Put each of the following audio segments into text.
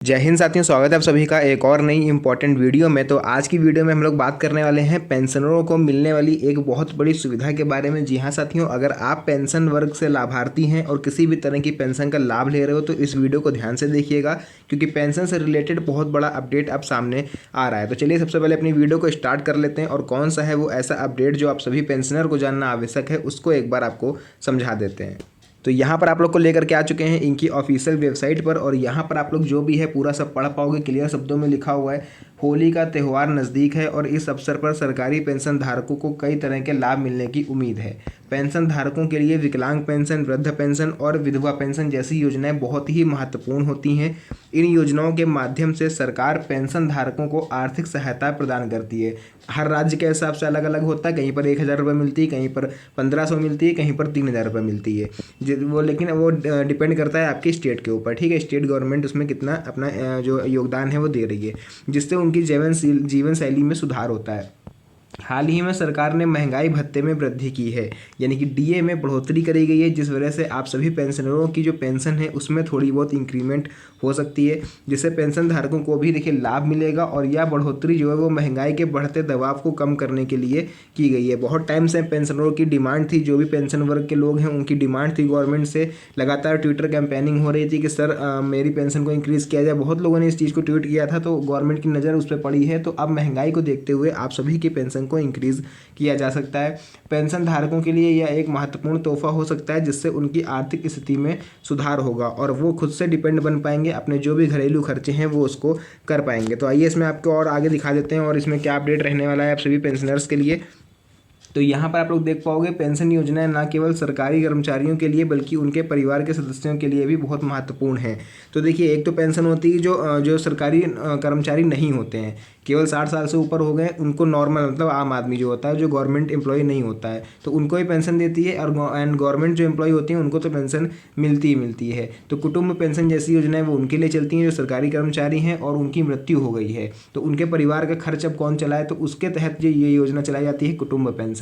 जय हिंद साथियों, स्वागत है आप सभी का एक और नई इंपॉर्टेंट वीडियो में। तो आज की वीडियो में हम लोग बात करने वाले हैं पेंशनरों को मिलने वाली एक बहुत बड़ी सुविधा के बारे में। जी हाँ साथियों, अगर आप पेंशन वर्ग से लाभार्थी हैं और किसी भी तरह की पेंशन का लाभ ले रहे हो तो इस वीडियो को ध्यान से देखिएगा, क्योंकि पेंशन से रिलेटेड बहुत बड़ा अपडेट अब सामने आ रहा है। तो चलिए सबसे पहले अपनी वीडियो को स्टार्ट कर लेते हैं और कौन सा है वो ऐसा अपडेट जो आप सभी पेंशनर को जानना आवश्यक है उसको एक बार आपको समझा देते हैं। तो यहाँ पर आप लोग को लेकर के आ चुके हैं इनकी ऑफिशियल वेबसाइट पर, और यहाँ पर आप लोग जो भी है पूरा सब पढ़ पाओगे। क्लियर शब्दों में लिखा हुआ है, होली का त्यौहार नज़दीक है और इस अवसर पर सरकारी पेंशन धारकों को कई तरह के लाभ मिलने की उम्मीद है। पेंशन धारकों के लिए विकलांग पेंशन, वृद्ध पेंशन और विधवा पेंशन जैसी योजनाएं बहुत ही महत्वपूर्ण होती हैं। इन योजनाओं के माध्यम से सरकार पेंशन धारकों को आर्थिक सहायता प्रदान करती है। हर राज्य के हिसाब से अलग अलग होता है, कहीं पर 1,000 रुपये मिलती है, कहीं पर 1,500 मिलती है, कहीं पर 3,000 रुपये मिलती है। लेकिन वो डिपेंड करता है आपकी स्टेट के ऊपर। ठीक है, स्टेट गवर्नमेंट उसमें कितना अपना जो योगदान है वो दे रही है, जिससे उनकी जीवन शैली में सुधार होता है। हाल ही में सरकार ने महंगाई भत्ते में वृद्धि की है, यानी कि डीए में बढ़ोतरी करी गई है, जिस वजह से आप सभी पेंशनरों की जो पेंशन है उसमें थोड़ी बहुत इंक्रीमेंट हो सकती है, जिससे पेंशन धारकों को भी देखिए लाभ मिलेगा। और यह बढ़ोतरी जो है वो महंगाई के बढ़ते दबाव को कम करने के लिए की गई है। बहुत टाइम से पेंशनरों की डिमांड थी, जो भी पेंशन वर्ग के लोग हैं उनकी डिमांड थी गवर्नमेंट से। लगातार ट्विटर कैंपेनिंग हो रही थी कि सर मेरी पेंशन को इंक्रीज़ किया जाए। बहुत लोगों ने इस चीज़ को ट्वीट किया था, तो गवर्नमेंट की नज़र उस पर पड़ी है। तो अब महंगाई को देखते हुए आप सभी की पेंशन को इंक्रीज़ किया जा सकता है। पेंशन धारकों के लिए यह एक महत्वपूर्ण तोहफा हो सकता है, जिससे उनकी आर्थिक स्थिति में सुधार होगा और वो खुद से डिपेंड बन पाएंगे। अपने जो भी घरेलू खर्चे हैं वो उसको कर पाएंगे। तो आइए इसमें आपको और आगे दिखा देते हैं और इसमें क्या अपडेट रहने वाला है आप सभी पेंशनर्स के लिए। तो यहाँ पर आप लोग देख पाओगे, पेंशन योजनाएं न केवल सरकारी कर्मचारियों के लिए बल्कि उनके परिवार के सदस्यों के लिए भी बहुत महत्वपूर्ण है। तो देखिए, एक तो पेंशन होती है जो सरकारी कर्मचारी नहीं होते हैं, केवल 60 साल से ऊपर हो गए, उनको नॉर्मल मतलब आम आदमी जो होता है, जो गवर्नमेंट एम्प्लॉय नहीं होता है, तो उनको ही पेंशन देती है। और गवर्नमेंट जो एम्प्लॉय होती हैं उनको तो पेंशन मिलती ही मिलती है। तो कुटुंब पेंशन जैसी योजनाएं वो उनके लिए चलती हैं जो सरकारी कर्मचारी हैं और उनकी मृत्यु हो गई है, तो उनके परिवार का खर्च अब कौन चलाए, तो उसके तहत ये योजना चलाई जाती है कुटुंब पेंशन।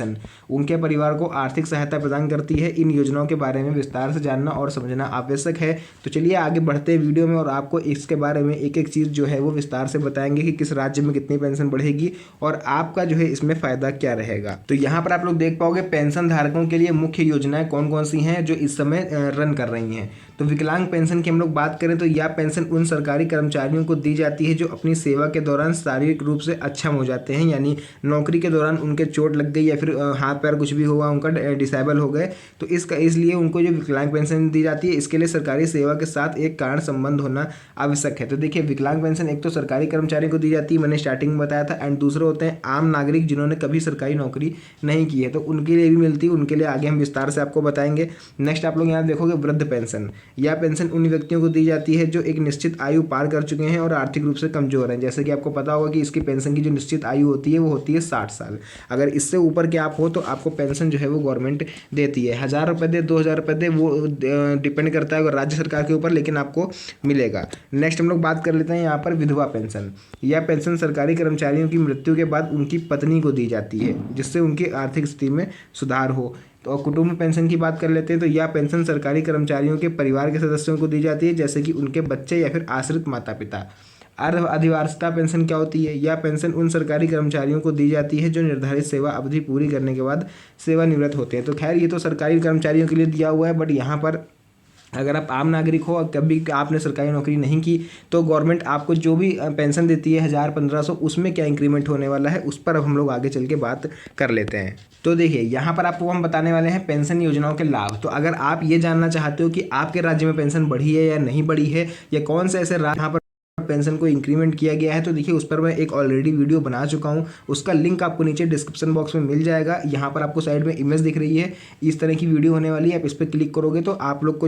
उनके परिवार को आर्थिक सहायता प्रदान करती है। इन योजनाओं के बारे में विस्तार से जानना और समझना आवश्यक है। तो चलिए आगे बढ़ते हैं वीडियो में और आपको इसके बारे में एक एक चीज़ जो है वो विस्तार से बताएंगे कि किस राज्य में कितनी पेंशन बढ़ेगी और आपका जो है इसमें फ़ायदा क्या रहेगा। तो यहाँ पर आप लोग देख पाओगे पेंशन धारकों के लिए मुख्य योजनाएं कौन कौन सी हैं जो इस समय रन कर रही हैं। तो विकलांग पेंशन की हम लोग बात करें तो यह पेंशन उन सरकारी कर्मचारियों को दी जाती है जो अपनी सेवा के दौरान शारीरिक रूप से अक्षम हो जाते हैं, यानी नौकरी के दौरान उनके चोट लग गई या फिर हाथ पैर कुछ भी हुआ, उनका डिसेबल हो गए, तो इसलिए उनको जो विकलांग पेंशन दी जाती है, इसके लिए सरकारी सेवा के साथ एक कारण संबंध होना आवश्यक है। तो देखिए, विकलांग पेंशन एक तो सरकारी कर्मचारी को दी जाती है, मैंने स्टार्टिंग में बताया था, एंड दूसरे होते हैं आम नागरिक जिन्होंने कभी सरकारी नौकरी नहीं की है, तो उनके लिए भी मिलती है। उनके लिए आगे हम विस्तार से आपको बताएंगे। नेक्स्ट आप लोग यहाँ देखोगे वृद्ध पेंशन। यह पेंशन उन व्यक्तियों को दी जाती है जो एक निश्चित आयु पार कर चुके हैं और आर्थिक रूप से कमजोर हैं। जैसे कि आपको पता होगा कि इसकी पेंशन की जो निश्चित आयु होती है वो होती है 60 साल। अगर इससे ऊपर के आप हो तो आपको पेंशन जो है वो गवर्नमेंट देती है। 1,000 रुपये दे, 2,000 रुपये दे, वो डिपेंड करता है राज्य सरकार के ऊपर, लेकिन आपको मिलेगा। नेक्स्ट हम लोग बात कर लेते हैं यहाँ पर विधवा पेंशन। यह पेंशन सरकारी कर्मचारियों की मृत्यु के बाद उनकी पत्नी को दी जाती है, जिससे उनकी आर्थिक स्थिति में सुधार हो। तो कुटुंब पेंशन की बात कर लेते हैं। तो यह पेंशन सरकारी कर्मचारियों के परिवार के सदस्यों को दी जाती है, जैसे कि उनके बच्चे या फिर आश्रित माता पिता। अर्ध अधिवार्षिता पेंशन क्या होती है? यह पेंशन उन सरकारी कर्मचारियों को दी जाती है जो निर्धारित सेवा अवधि पूरी करने के बाद सेवानिवृत्त होते हैं। तो खैर ये तो सरकारी कर्मचारियों के लिए दिया हुआ है, बट यहाँ पर अगर आप आम नागरिक हो और कभी आपने सरकारी नौकरी नहीं की तो गवर्नमेंट आपको जो भी पेंशन देती है 1,000 1,500, उसमें क्या इंक्रीमेंट होने वाला है उस पर अब हम लोग आगे चल के बात कर लेते हैं। तो देखिए, यहाँ पर आपको हम बताने वाले हैं पेंशन योजनाओं के लाभ। तो अगर आप ये जानना चाहते हो कि आपके राज्य में पेंशन बढ़ी है या नहीं बढ़ी है, या कौन से ऐसे राज्य यहाँ पर पेंशन को इंक्रीमेंट किया गया है, तो देखिए उस पर मैं एक ऑलरेडी वीडियो बना चुका हूं। उसका लिंक आपको नीचे डिस्क्रिप्शन बॉक्स में मिल जाएगा। यहाँ पर आपको साइड में इमेज दिख रही है, इस तरह की वीडियो होने वाली है। आप इस पर क्लिक करोगे तो आप लोग को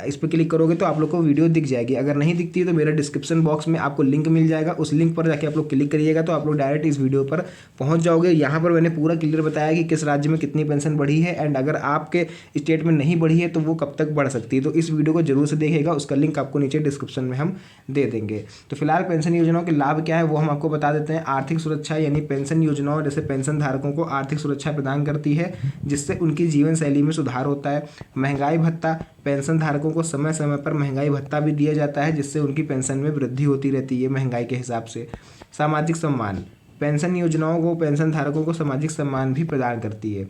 इस पर क्लिक करोगे तो आप लोग को वीडियो दिख जाएगी। अगर नहीं दिखती है तो मेरा डिस्क्रिप्शन बॉक्स में आपको लिंक मिल जाएगा, उस लिंक पर जाके आप लोग क्लिक करिएगा तो आप लोग डायरेक्ट इस वीडियो पर पहुँच जाओगे। यहाँ पर मैंने पूरा क्लियर बताया कि किस राज्य में कितनी पेंशन बढ़ी है, एंड अगर आपके स्टेट में नहीं बढ़ी है तो वो कब तक बढ़ सकती है। तो इस वीडियो को जरूर से देखिएगा, उसका लिंक आपको नीचे डिस्क्रिप्शन में हम दे दे देंगे। तो फिलहाल पेंशन योजनाओं के लाभ क्या है वो हम आपको बता देते हैं। आर्थिक सुरक्षा यानी पेंशन योजनाओं जैसे पेंशन धारकों को आर्थिक सुरक्षा प्रदान करती है जिससे उनकी जीवन शैली में सुधार होता है। महंगाई भत्ता, पेंशन धारकों को समय समय पर महंगाई भत्ता भी दिया जाता है जिससे उनकी पेंशन में वृद्धि होती रहती है महंगाई के हिसाब से। सामाजिक सम्मान, पेंशन योजनाओं को पेंशन धारकों को सामाजिक सम्मान भी प्रदान करती है।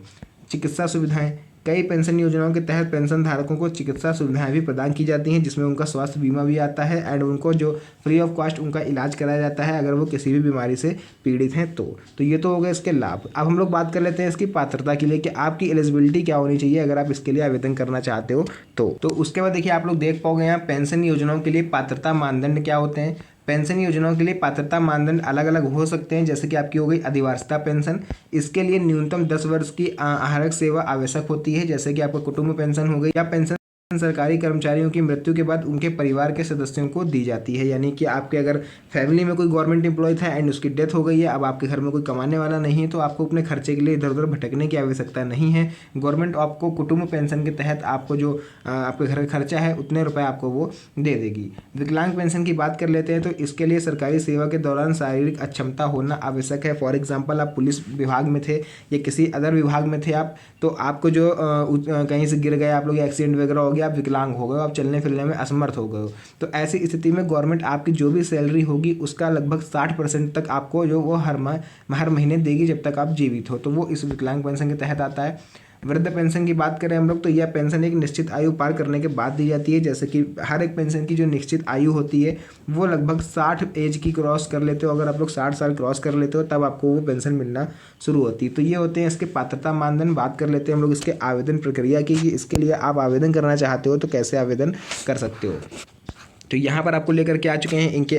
चिकित्सा सुविधाएं, कई पेंशन योजनाओं के तहत पेंशन धारकों को चिकित्सा सुविधाएं भी प्रदान की जाती हैं जिसमें उनका स्वास्थ्य बीमा भी आता है एंड उनको जो फ्री ऑफ कॉस्ट उनका इलाज कराया जाता है अगर वो किसी भी बीमारी से पीड़ित हैं तो ये तो हो गए इसके लाभ। अब हम लोग बात कर लेते हैं इसकी पात्रता के लिए कि आपकी एलिजिबिलिटी क्या होनी चाहिए अगर आप इसके लिए आवेदन करना चाहते हो तो उसके बाद देखिए आप लोग देख पाओगे यहाँ पेंशन योजनाओं के लिए पात्रता मानदंड क्या होते हैं। पेंशन योजनाओं के लिए पात्रता मानदंड अलग अलग हो सकते हैं जैसे कि आपकी हो गई अधिवार्षता पेंशन, इसके लिए न्यूनतम 10 वर्ष की आहारक सेवा आवश्यक होती है जैसे कि आपका कुटुंब पेंशन हो गई, या पेंशन सरकारी कर्मचारियों की मृत्यु के बाद उनके परिवार के सदस्यों को दी जाती है। यानी कि आपके अगर फैमिली में कोई गवर्नमेंट एम्प्लॉय था एंड उसकी डेथ हो गई है, अब आपके घर में कोई कमाने वाला नहीं है तो आपको अपने खर्चे के लिए इधर उधर भटकने की आवश्यकता नहीं है। गवर्नमेंट आपको कुटुंब पेंशन के तहत आपको जो आपके घर का खर्चा है उतने रुपये आपको वो दे देगी। विकलांग पेंशन की बात कर लेते हैं तो इसके लिए सरकारी सेवा के दौरान शारीरिक अक्षमता होना आवश्यक है। फॉर एग्जाम्पल आप पुलिस विभाग में थे या किसी अदर विभाग में थे आप, तो आपको जो कहीं से गिर गए आप लोग, एक्सीडेंट वगैरह हो गया, आप विकलांग हो गए, आप चलने फिरने में असमर्थ हो गए, तो ऐसी स्थिति में गवर्नमेंट आपकी जो भी सैलरी होगी उसका लगभग 60% तक आपको जो वो हर महीने देगी जब तक आप जीवित हो, तो वो इस विकलांग पेंशन के तहत आता है। वृद्ध पेंशन की बात करें हम लोग तो यह पेंशन एक निश्चित आयु पार करने के बाद दी जाती है। जैसे कि हर एक पेंशन की जो निश्चित आयु होती है वो लगभग 60 एज की क्रॉस कर लेते हो, अगर आप लोग 60 साल क्रॉस कर लेते हो तब आपको वो पेंशन मिलना शुरू होती है। तो ये होते हैं इसके पात्रता मानदंड। बात कर लेते हैं हम लोग इसके आवेदन प्रक्रिया की कि इसके लिए आप आवेदन करना चाहते हो तो कैसे आवेदन कर सकते हो। तो यहाँ पर आपको लेकर के आ चुके हैं इनके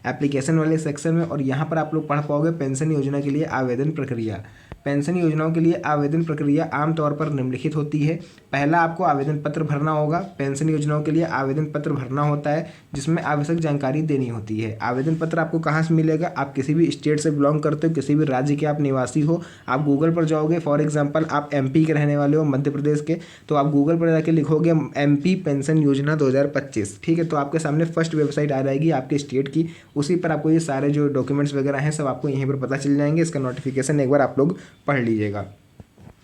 एप्लीकेशन वाले सेक्शन में, और यहाँ पर आप लोग पढ़ पाओगे पेंशन योजना के लिए आवेदन प्रक्रिया। पेंशन योजनाओं के लिए आवेदन प्रक्रिया आमतौर पर निम्नलिखित होती है। पहला, आपको आवेदन पत्र भरना होगा। पेंशन योजनाओं के लिए आवेदन पत्र भरना होता है जिसमें आवश्यक जानकारी देनी होती है। आवेदन पत्र आपको कहाँ से मिलेगा, आप किसी भी स्टेट से बिलोंग करते हो, किसी भी राज्य के आप निवासी हो, आप गूगल पर जाओगे, फॉर एग्जाम्पल आप MP के रहने वाले हो, मध्य प्रदेश के, तो आप गूगल पर जाके लिखोगे MP पेंशन योजना 2025, ठीक है, तो आपके सामने फर्स्ट वेबसाइट आ जाएगी आपके स्टेट की, उसी पर आपको ये सारे जो डॉक्यूमेंट्स वगैरह हैं सब आपको यहीं पर पता चल जाएंगे। इसका नोटिफिकेशन एक बार आप लोग पढ़ लीजिएगा।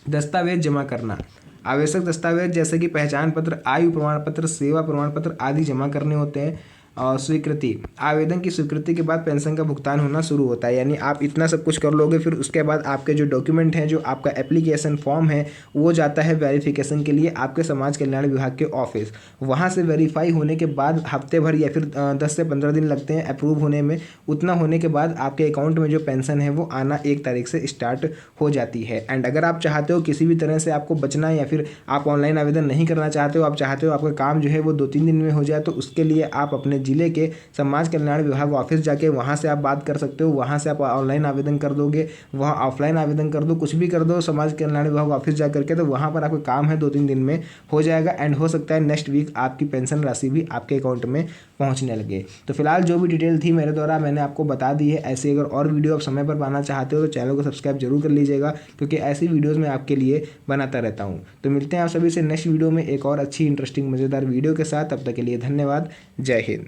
दस्तावेज जमा करना, आवश्यक दस्तावेज जैसे कि पहचान पत्र, आयु प्रमाण पत्र, सेवा प्रमाण पत्र आदि जमा करने होते हैं। और स्वीकृति, आवेदन की स्वीकृति के बाद पेंशन का भुगतान होना शुरू होता है। यानी आप इतना सब कुछ कर लोगे, फिर उसके बाद आपके जो डॉक्यूमेंट हैं, जो आपका एप्लीकेशन फॉर्म है, वो जाता है वेरिफिकेशन के लिए आपके समाज कल्याण विभाग के ऑफिस। वहाँ से वेरीफाई होने के बाद हफ्ते भर या फिर 10 से 15 दिन लगते हैं अप्रूव होने में। उतना होने के बाद आपके अकाउंट में जो पेंशन है वो आना 1 तारीख से स्टार्ट हो जाती है। एंड अगर आप चाहते हो किसी भी तरह से आपको बचना है या फिर आप ऑनलाइन आवेदन नहीं करना चाहते हो, आप चाहते हो आपका काम जो है वो 2-3 दिन में हो जाए, तो उसके लिए आप अपने जिले के समाज कल्याण विभाग ऑफिस जाके वहाँ से आप बात कर सकते हो। वहाँ से आप ऑनलाइन आवेदन कर दोगे, वहाँ ऑफलाइन आवेदन कर दो, कुछ भी कर दो समाज कल्याण विभाग ऑफिस जा करके, तो वहाँ पर आपका काम है 2-3 दिन में हो जाएगा। एंड हो सकता है नेक्स्ट वीक आपकी पेंशन राशि भी आपके अकाउंट में पहुँचने लगे। तो फिलहाल जो भी डिटेल थी मेरे द्वारा मैंने आपको बता दी है। ऐसे अगर और वीडियो आप समय पर पाना चाहते हो तो चैनल को सब्सक्राइब जरूर कर लीजिएगा, क्योंकि ऐसी वीडियोज़ मैं आपके लिए बनाता रहता हूँ। तो मिलते हैं आप सभी से नेक्स्ट वीडियो में एक और अच्छी इंटरेस्टिंग मज़ेदार वीडियो के साथ। तब तक के लिए धन्यवाद। जय हिंद।